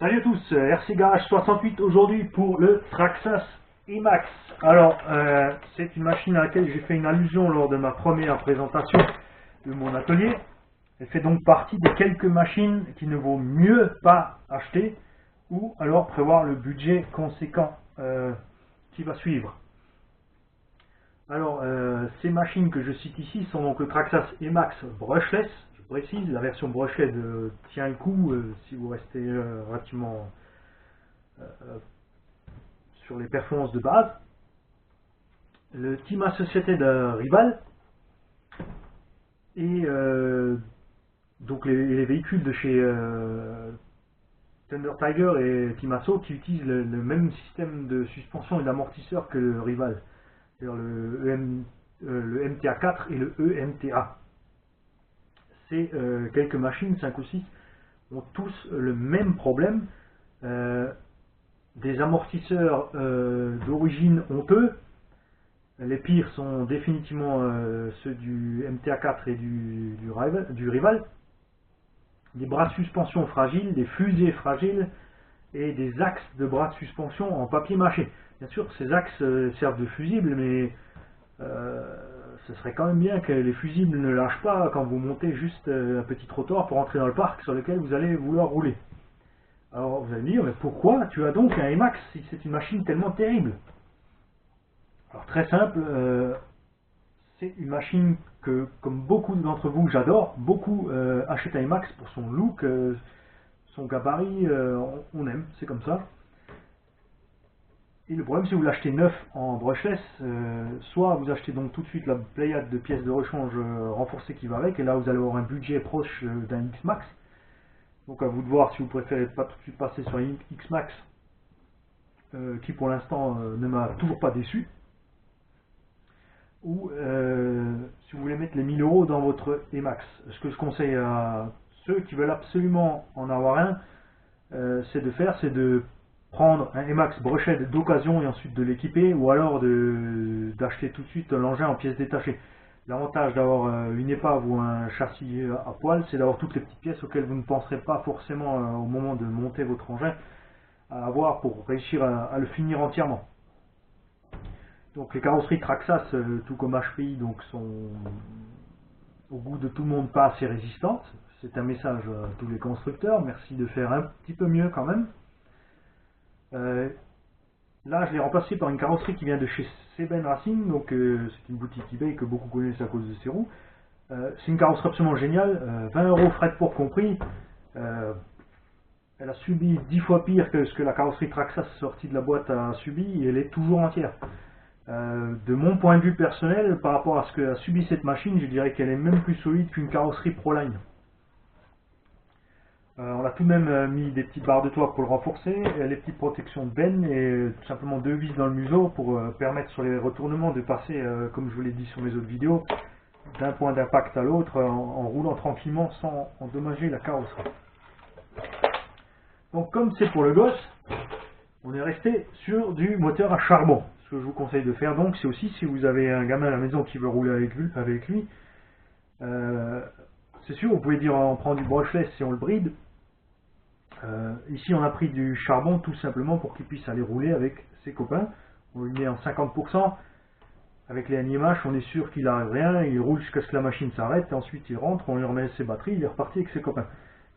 Salut à tous, RC Garage 68 aujourd'hui pour le Traxxas Emax. Alors, c'est une machine à laquelle j'ai fait une allusion lors de ma première présentation de mon atelier. Elle fait donc partie des quelques machines qu'il ne vaut mieux pas acheter ou alors prévoir le budget conséquent qui va suivre. Alors, ces machines que je cite ici sont donc le Traxxas Emax brushless. Je précise, la version brushless tient le coup si vous restez relativement sur les performances de base. Le Team Associated Rival et donc les véhicules de chez Thunder Tiger et Team Asso qui utilisent le même système de suspension et d'amortisseur que le Rival, c'est-à-dire le MTA4 et le EMTA. Ces quelques machines, 5 ou 6, ont tous le même problème. Des amortisseurs d'origine honteux. Les pires sont définitivement ceux du MTA4 et du Rival. Des bras de suspension fragiles, des fusées fragiles et des axes de bras de suspension en papier mâché. Bien sûr, ces axes servent de fusibles, mais ce serait quand même bien que les fusibles ne lâchent pas quand vous montez juste un petit trottoir pour entrer dans le parc sur lequel vous allez vouloir rouler. Alors vous allez me dire, mais pourquoi tu as donc un Emax si c'est une machine tellement terrible? Alors très simple, c'est une machine que, comme beaucoup d'entre vous, j'adore. Beaucoup achètent un Emax pour son look, son gabarit, on aime, c'est comme ça. Et le problème, si vous l'achetez neuf en brushless, soit vous achetez donc tout de suite la pléiade de pièces de rechange renforcées qui va avec, et là vous allez avoir un budget proche d'un X-Max. Donc à vous de voir si vous préférez pas tout de suite passer sur un X-Max, qui pour l'instant ne m'a toujours pas déçu. Ou si vous voulez mettre les 1000 € dans votre Emax. Ce que je conseille à ceux qui veulent absolument en avoir un, c'est de prendre un Emax brushless d'occasion et ensuite de l'équiper, ou alors d'acheter tout de suite l'engin en pièces détachées. L'avantage d'avoir une épave ou un châssis à poil, c'est d'avoir toutes les petites pièces auxquelles vous ne penserez pas forcément au moment de monter votre engin à avoir pour réussir à le finir entièrement. Donc les carrosseries Traxxas, tout comme HPI, donc, sont au goût de tout le monde pas assez résistantes. C'est un message à tous les constructeurs, merci de faire un petit peu mieux quand même. Là, je l'ai remplacé par une carrosserie qui vient de chez Seben Racing, donc c'est une boutique eBay que beaucoup connaissent à cause de ses roues. C'est une carrosserie absolument géniale, 20 € frais de port compris. Elle a subi 10 fois pire que ce que la carrosserie Traxxas sortie de la boîte a subi, et elle est toujours entière. De mon point de vue personnel, par rapport à ce que a subi cette machine, je dirais qu'elle est même plus solide qu'une carrosserie Proline. On a tout de même mis des petites barres de toit pour le renforcer, les petites protections de benne et tout simplement 2 vis dans le museau pour permettre sur les retournements de passer, comme je vous l'ai dit sur mes autres vidéos, d'un point d'impact à l'autre en roulant tranquillement sans endommager la carrosserie. Donc comme c'est pour le gosse, on est resté sur du moteur à charbon. Ce que je vous conseille de faire donc, c'est aussi si vous avez un gamin à la maison qui veut rouler avec lui, c'est sûr, vous pouvez dire on prend du brushless si on le bride. Ici on a pris du charbon tout simplement pour qu'il puisse aller rouler avec ses copains. On le met en 50%. Avec les NIMH, on est sûr qu'il n'arrive rien, il roule jusqu'à ce que la machine s'arrête, ensuite il rentre, on lui remet ses batteries, il est reparti avec ses copains.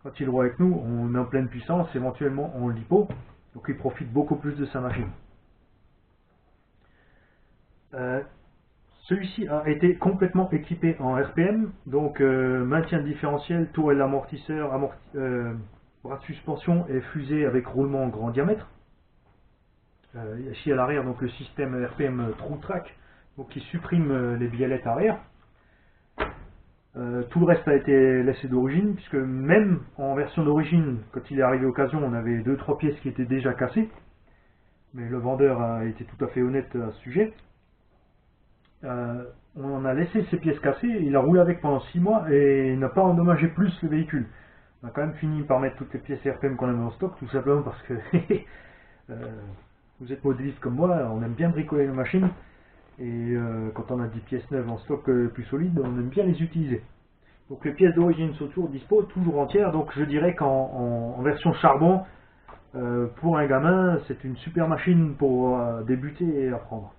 Quand il roule avec nous, on met en pleine puissance, éventuellement en lipo, donc il profite beaucoup plus de sa machine. Celui-ci a été complètement équipé en RPM, donc maintien de différentiel, tourelle d'amortisseur, bras de suspension et fusée avec roulement en grand diamètre. Ici à l'arrière, donc le système RPM True Track, donc qui supprime les biellettes arrière. Tout le reste a été laissé d'origine, puisque même en version d'origine, quand il est arrivé occasion, on avait 2-3 pièces qui étaient déjà cassées. Mais le vendeur a été tout à fait honnête à ce sujet. On a laissé ces pièces cassées, il a roulé avec pendant 6 mois et il n'a pas endommagé plus le véhicule. On a quand même fini par mettre toutes les pièces RPM qu'on avait en stock, tout simplement parce que vous êtes modéliste comme moi, on aime bien bricoler nos machines. Et quand on a 10 pièces neuves en stock plus solides, on aime bien les utiliser. Donc les pièces d'origine sont toujours dispo, toujours entières, donc je dirais qu'en version charbon, Pour un gamin, c'est une super machine pour débuter et apprendre.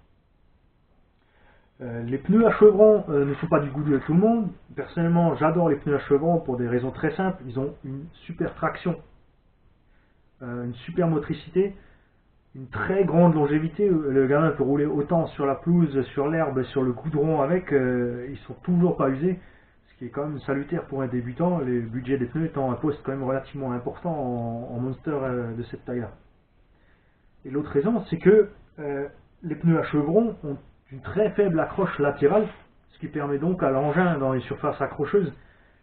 Les pneus à chevrons ne sont pas du goût de tout le monde. Personnellement, j'adore les pneus à chevrons pour des raisons très simples. Ils ont une super traction, une super motricité, une très grande longévité. Le gamin peut rouler autant sur la pelouse, sur l'herbe, sur le goudron avec. Ils sont toujours pas usés, ce qui est quand même salutaire pour un débutant. Les budgets des pneus étant un poste quand même relativement important en monster de cette taille-là. Et l'autre raison, c'est que les pneus à chevrons ont une très faible accroche latérale, ce qui permet donc à l'engin dans les surfaces accrocheuses,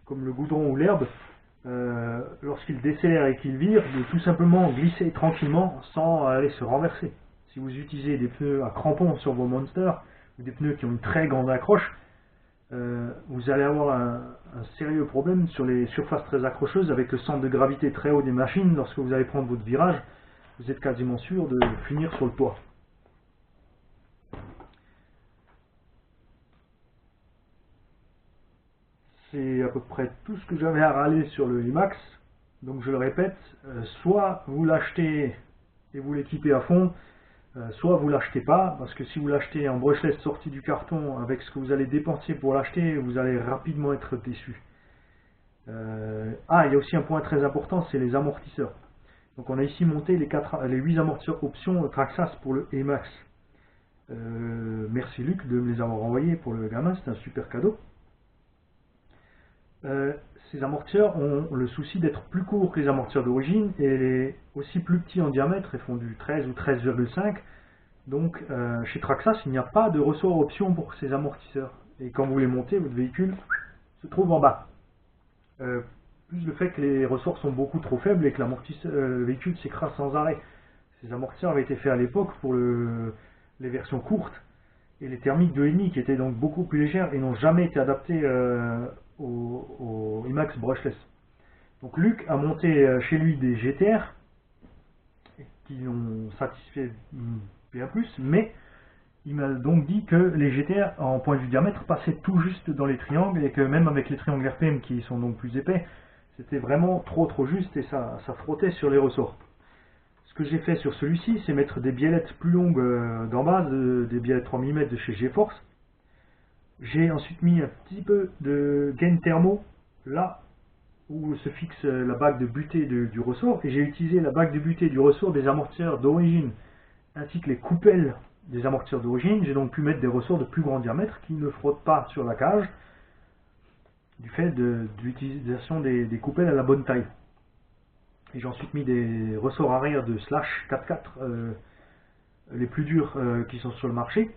comme le goudron ou l'herbe, lorsqu'il décélère et qu'il vire, de tout simplement glisser tranquillement sans aller se renverser. Si vous utilisez des pneus à crampons sur vos monsters, ou des pneus qui ont une très grande accroche, vous allez avoir un sérieux problème sur les surfaces très accrocheuses avec le centre de gravité très haut des machines. Lorsque vous allez prendre votre virage, vous êtes quasiment sûr de finir sur le toit. C'est à peu près tout ce que j'avais à râler sur le IMAX. Donc je le répète, soit vous l'achetez et vous l'équipez à fond, soit vous l'achetez pas, parce que si vous l'achetez en brushless sorti du carton avec ce que vous allez dépenser pour l'acheter, vous allez rapidement être déçu. Il y a aussi un point très important, c'est les amortisseurs. Donc on a ici monté les 8 amortisseurs options Traxxas pour le IMAX. Merci Luc de me les avoir envoyés pour le gamin, c'est un super cadeau. Ces amortisseurs ont le souci d'être plus courts que les amortisseurs d'origine et aussi plus petits en diamètre, ils font du 13 ou 13,5. Donc chez Traxxas, il n'y a pas de ressort option pour ces amortisseurs. Et quand vous les montez, votre véhicule se trouve en bas. Plus le fait que les ressorts sont beaucoup trop faibles et que le véhicule s'écrase sans arrêt. Ces amortisseurs avaient été faits à l'époque pour les versions courtes et les thermiques de Eni qui étaient donc beaucoup plus légères et n'ont jamais été adaptés au IMAX brushless. Donc Luc a monté chez lui des GTR qui ont satisfait bien plus, mais il m'a donc dit que les GTR en point de vue diamètre passaient tout juste dans les triangles et que même avec les triangles RPM qui sont donc plus épais, c'était vraiment trop juste et ça frottait sur les ressorts. Ce que j'ai fait sur celui-ci, c'est mettre des biellettes plus longues d'en base, des biellettes 3 mm de chez GeForce. J'ai ensuite mis un petit peu de gain thermo là où se fixe la bague de butée du ressort, et j'ai utilisé la bague de butée du ressort des amortisseurs d'origine ainsi que les coupelles des amortisseurs d'origine. J'ai donc pu mettre des ressorts de plus grand diamètre qui ne frottent pas sur la cage du fait de l'utilisation des coupelles à la bonne taille. Et j'ai ensuite mis des ressorts arrière de Slash 4x4 les plus durs qui sont sur le marché.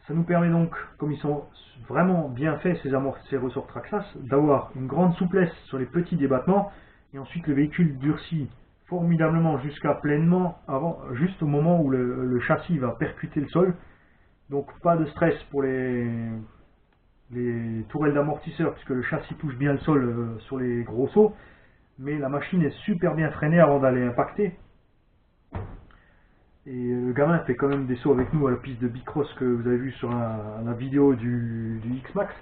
Ça nous permet donc, comme ils sont vraiment bien faits ces ressorts Traxxas, d'avoir une grande souplesse sur les petits débattements, et ensuite le véhicule durcit formidablement jusqu'à pleinement, juste au moment où le châssis va percuter le sol. Donc pas de stress pour les tourelles d'amortisseur puisque le châssis touche bien le sol sur les gros sauts, mais la machine est super bien freinée avant d'aller impacter. Et le gamin fait quand même des sauts avec nous à la piste de Bicross que vous avez vu sur la vidéo du X-Max.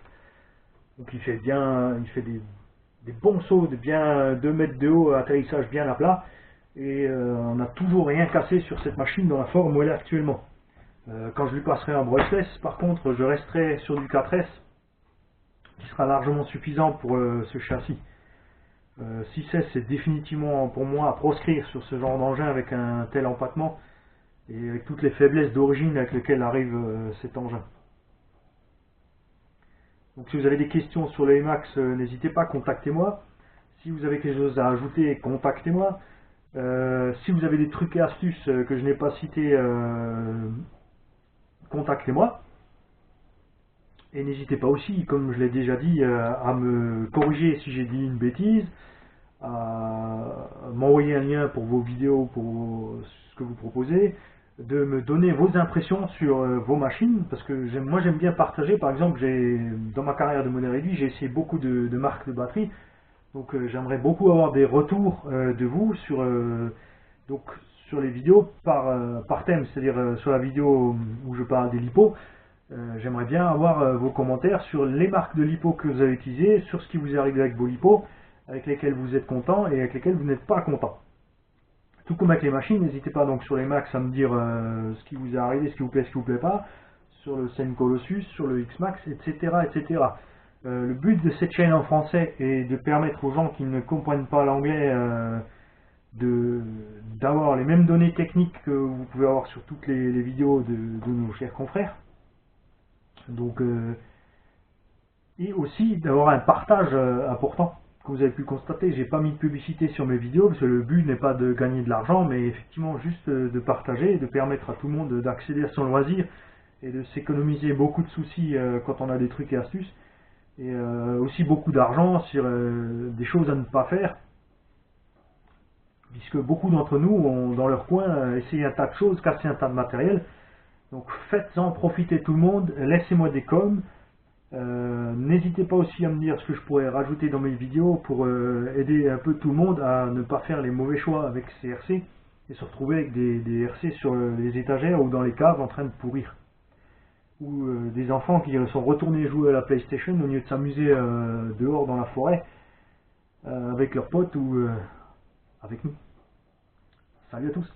Donc il fait des bons sauts de bien 2 mètres de haut, atterrissage bien à plat. Et on n'a toujours rien cassé sur cette machine dans la forme où elle est actuellement. Quand je lui passerai un brushless, par contre, je resterai sur du 4S, qui sera largement suffisant pour ce châssis. 6S c'est définitivement pour moi à proscrire sur ce genre d'engin avec un tel empattement et avec toutes les faiblesses d'origine avec lesquelles arrive cet engin. Donc si vous avez des questions sur le IMAX, n'hésitez pas, contactez-moi. Si vous avez quelque chose à ajouter, contactez-moi. Si vous avez des trucs et astuces que je n'ai pas cités, contactez-moi. Et n'hésitez pas aussi, comme je l'ai déjà dit, à me corriger si j'ai dit une bêtise, à m'envoyer un lien pour vos vidéos, pour ce que vous proposez, de me donner vos impressions sur vos machines, parce que moi j'aime bien partager. Par exemple, dans ma carrière de modèle réduit, j'ai essayé beaucoup de marques de batteries, donc j'aimerais beaucoup avoir des retours de vous sur les vidéos par thème, c'est-à-dire sur la vidéo où je parle des lipos. J'aimerais bien avoir vos commentaires sur les marques de lipo que vous avez utilisées, sur ce qui vous est arrivé avec vos lipos, avec lesquels vous êtes content et avec lesquels vous n'êtes pas content. Tout comme avec les machines, n'hésitez pas donc sur les Macs à me dire ce qui vous est arrivé, ce qui vous plaît, ce qui vous plaît pas, sur le Zen Colossus, sur le X-Max, etc. etc. Le but de cette chaîne en français est de permettre aux gens qui ne comprennent pas l'anglais d'avoir les mêmes données techniques que vous pouvez avoir sur toutes les vidéos de nos chers confrères. Donc, et aussi d'avoir un partage important. Comme vous avez pu le constater, j'ai pas mis de publicité sur mes vidéos parce que le but n'est pas de gagner de l'argent, mais effectivement juste de partager et de permettre à tout le monde d'accéder à son loisir et de s'économiser beaucoup de soucis quand on a des trucs et astuces, et aussi beaucoup d'argent sur des choses à ne pas faire, puisque beaucoup d'entre nous ont dans leur coin essayé un tas de choses, cassé un tas de matériel. Donc faites-en profiter tout le monde, laissez-moi des coms. N'hésitez pas aussi à me dire ce que je pourrais rajouter dans mes vidéos pour aider un peu tout le monde à ne pas faire les mauvais choix avec ces RC et se retrouver avec des RC sur les étagères ou dans les caves en train de pourrir, ou des enfants qui sont retournés jouer à la PlayStation au lieu de s'amuser dehors dans la forêt avec leurs potes ou avec nous. Salut à tous.